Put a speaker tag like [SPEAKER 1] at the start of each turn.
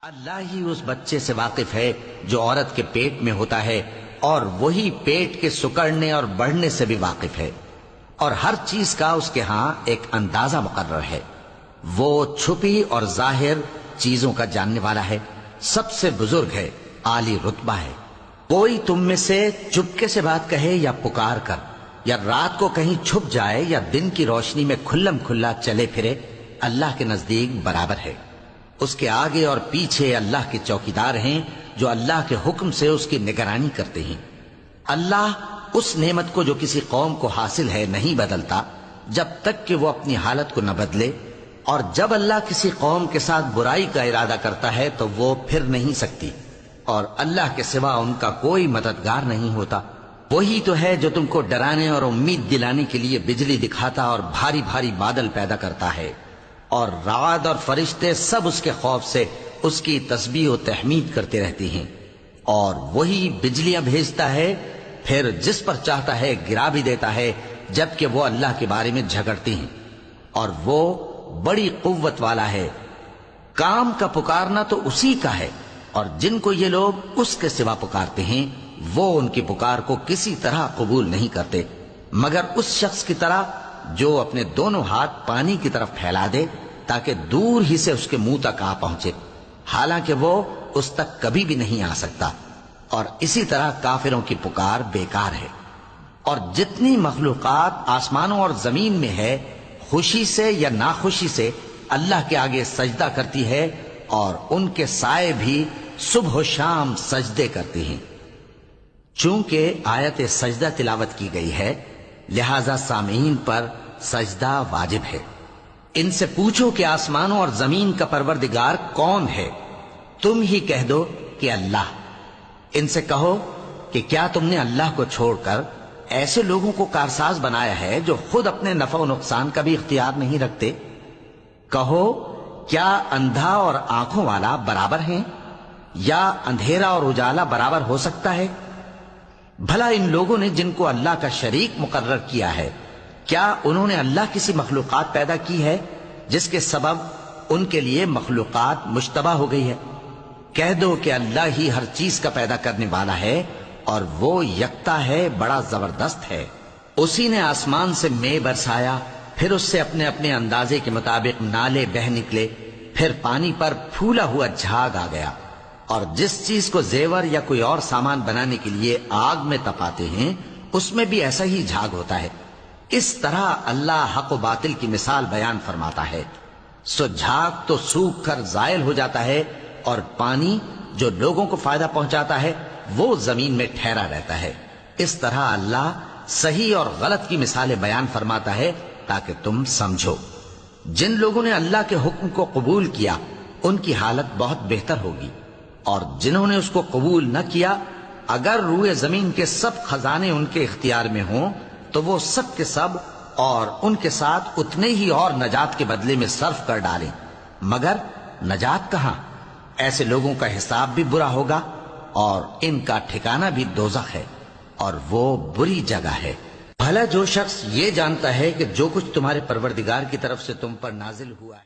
[SPEAKER 1] اللہ ہی اس بچے سے واقف ہے جو عورت کے پیٹ میں ہوتا ہے، اور وہی پیٹ کے سکڑنے اور بڑھنے سے بھی واقف ہے، اور ہر چیز کا اس کے ہاں ایک اندازہ مقرر ہے۔ وہ چھپی اور ظاہر چیزوں کا جاننے والا ہے، سب سے بزرگ ہے، عالی رتبہ ہے۔ کوئی تم میں سے چپکے سے بات کہے یا پکار کر، یا رات کو کہیں چھپ جائے یا دن کی روشنی میں کھلم کھلا چلے پھرے، اللہ کے نزدیک برابر ہے۔ اس کے آگے اور پیچھے اللہ کے چوکیدار ہیں جو اللہ کے حکم سے اس کی نگرانی کرتے ہیں۔ اللہ اس نعمت کو جو کسی قوم کو حاصل ہے نہیں بدلتا جب تک کہ وہ اپنی حالت کو نہ بدلے، اور جب اللہ کسی قوم کے ساتھ برائی کا ارادہ کرتا ہے تو وہ پھر نہیں سکتی، اور اللہ کے سوا ان کا کوئی مددگار نہیں ہوتا۔ وہی تو ہے جو تم کو ڈرانے اور امید دلانے کے لیے بجلی دکھاتا اور بھاری بھاری بادل پیدا کرتا ہے، اور رعد اور فرشتے سب اس کے خوف سے اس کی تسبیح و تحمید کرتے رہتے ہیں۔ اور وہی بجلیاں بھیجتا ہے، پھر جس پر چاہتا ہے گرا بھی دیتا ہے، جبکہ وہ اللہ کے بارے میں جھگڑتے ہیں، اور وہ بڑی قوت والا ہے۔ کام کا پکارنا تو اسی کا ہے، اور جن کو یہ لوگ اس کے سوا پکارتے ہیں وہ ان کی پکار کو کسی طرح قبول نہیں کرتے، مگر اس شخص کی طرح جو اپنے دونوں ہاتھ پانی کی طرف پھیلا دے تاکہ دور ہی سے اس کے منہ تک آ پہنچے، حالانکہ وہ اس تک کبھی بھی نہیں آ سکتا۔ اور اسی طرح کافروں کی پکار بیکار ہے۔ اور جتنی مخلوقات آسمانوں اور زمین میں ہے، خوشی سے یا ناخوشی سے اللہ کے آگے سجدہ کرتی ہے، اور ان کے سائے بھی صبح و شام سجدے کرتے ہیں۔ چونکہ آیت سجدہ تلاوت کی گئی ہے، لہذا سامعین پر سجدہ واجب ہے۔ ان سے پوچھو کہ آسمانوں اور زمین کا پروردگار کون ہے؟ تم ہی کہہ دو کہ اللہ۔ ان سے کہو کہ کیا تم نے اللہ کو چھوڑ کر ایسے لوگوں کو کارساز بنایا ہے جو خود اپنے نفع و نقصان کا بھی اختیار نہیں رکھتے؟ کہو کیا اندھا اور آنکھوں والا برابر ہیں، یا اندھیرا اور اجالا برابر ہو سکتا ہے؟ بھلا ان لوگوں نے جن کو اللہ کا شریک مقرر کیا ہے، کیا انہوں نے اللہ کسی مخلوقات پیدا کی ہے جس کے سبب ان کے لیے مخلوقات مشتبہ ہو گئی ہے؟ کہہ دو کہ اللہ ہی ہر چیز کا پیدا کرنے والا ہے، اور وہ یکتا ہے، بڑا زبردست ہے۔ اسی نے آسمان سے مے برسایا، پھر اس سے اپنے اپنے اندازے کے مطابق نالے بہ نکلے، پھر پانی پر پھولا ہوا جھاگ آ گیا۔ اور جس چیز کو زیور یا کوئی اور سامان بنانے کے لیے آگ میں تپاتے ہیں اس میں بھی ایسا ہی جھاگ ہوتا ہے۔ اس طرح اللہ حق و باطل کی مثال بیان فرماتا ہے۔ سو جھاگ تو سوکھ کر زائل ہو جاتا ہے، اور پانی جو لوگوں کو فائدہ پہنچاتا ہے وہ زمین میں ٹھہرا رہتا ہے۔ اس طرح اللہ صحیح اور غلط کی مثالیں بیان فرماتا ہے تاکہ تم سمجھو۔ جن لوگوں نے اللہ کے حکم کو قبول کیا ان کی حالت بہت بہتر ہوگی، اور جنہوں نے اس کو قبول نہ کیا، اگر روئے زمین کے سب خزانے ان کے اختیار میں ہوں تو وہ سب کے سب اور ان کے ساتھ اتنے ہی اور نجات کے بدلے میں صرف کر ڈالیں، مگر نجات کہاں؟ ایسے لوگوں کا حساب بھی برا ہوگا، اور ان کا ٹھکانہ بھی دوزخ ہے، اور وہ بری جگہ ہے۔ بھلا جو شخص یہ جانتا ہے کہ جو کچھ تمہارے پروردگار کی طرف سے تم پر نازل ہوا ہے